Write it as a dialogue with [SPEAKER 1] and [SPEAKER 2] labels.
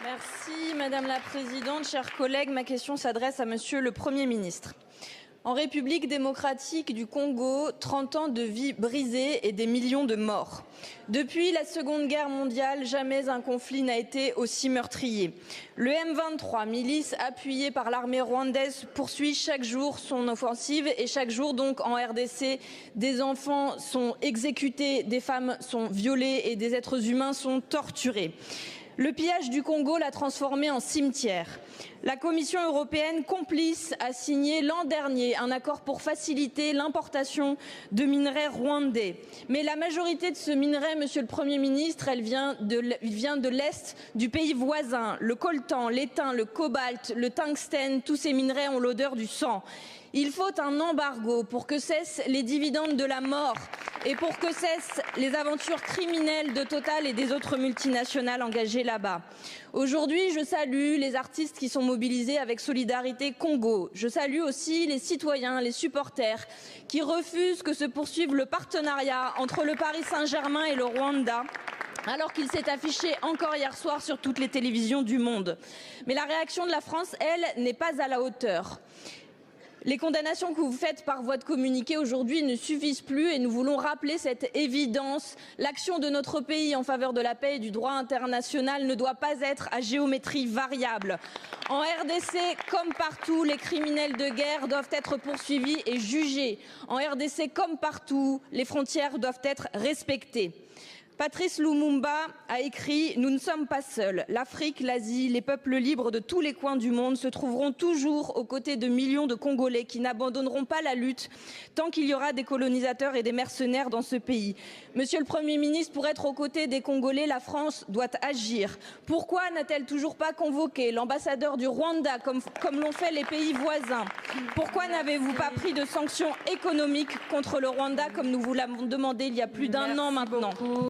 [SPEAKER 1] Merci Madame la Présidente, chers collègues. Ma question s'adresse à Monsieur le Premier ministre. En République démocratique du Congo, 30 ans de vies brisées et des millions de morts. Depuis la Seconde Guerre mondiale, jamais un conflit n'a été aussi meurtrier. Le M23, milice appuyée par l'armée rwandaise, poursuit chaque jour son offensive et chaque jour donc en RDC, des enfants sont exécutés, des femmes sont violées et des êtres humains sont torturés. Le pillage du Congo l'a transformé en cimetière. La Commission européenne, complice, a signé l'an dernier un accord pour faciliter l'importation de minerais rwandais. Mais la majorité de ce minerai, Monsieur le Premier ministre, elle vient de l'Est du pays voisin. Le coltan, l'étain, le cobalt, le tungstène, tous ces minerais ont l'odeur du sang. Il faut un embargo pour que cessent les dividendes de la mort et pour que cessent les aventures criminelles de Total et des autres multinationales engagées là-bas. Aujourd'hui, je salue les artistes qui sont mobilisés avec Solidarité Congo. Je salue aussi les citoyens, les supporters qui refusent que se poursuive le partenariat entre le Paris Saint-Germain et le Rwanda, alors qu'il s'est affiché encore hier soir sur toutes les télévisions du monde. Mais la réaction de la France, elle, n'est pas à la hauteur. Les condamnations que vous faites par voie de communiqué aujourd'hui ne suffisent plus et nous voulons rappeler cette évidence. L'action de notre pays en faveur de la paix et du droit international ne doit pas être à géométrie variable. En RDC, comme partout, les criminels de guerre doivent être poursuivis et jugés. En RDC, comme partout, les frontières doivent être respectées. Patrice Lumumba a écrit « Nous ne sommes pas seuls. L'Afrique, l'Asie, les peuples libres de tous les coins du monde se trouveront toujours aux côtés de millions de Congolais qui n'abandonneront pas la lutte tant qu'il y aura des colonisateurs et des mercenaires dans ce pays. » Monsieur le Premier ministre, pour être aux côtés des Congolais, la France doit agir. Pourquoi n'a-t-elle toujours pas convoqué l'ambassadeur du Rwanda comme l'ont fait les pays voisins? Pourquoi n'avez-vous pas pris de sanctions économiques contre le Rwanda comme nous vous l'avons demandé il y a plus d'un an maintenant?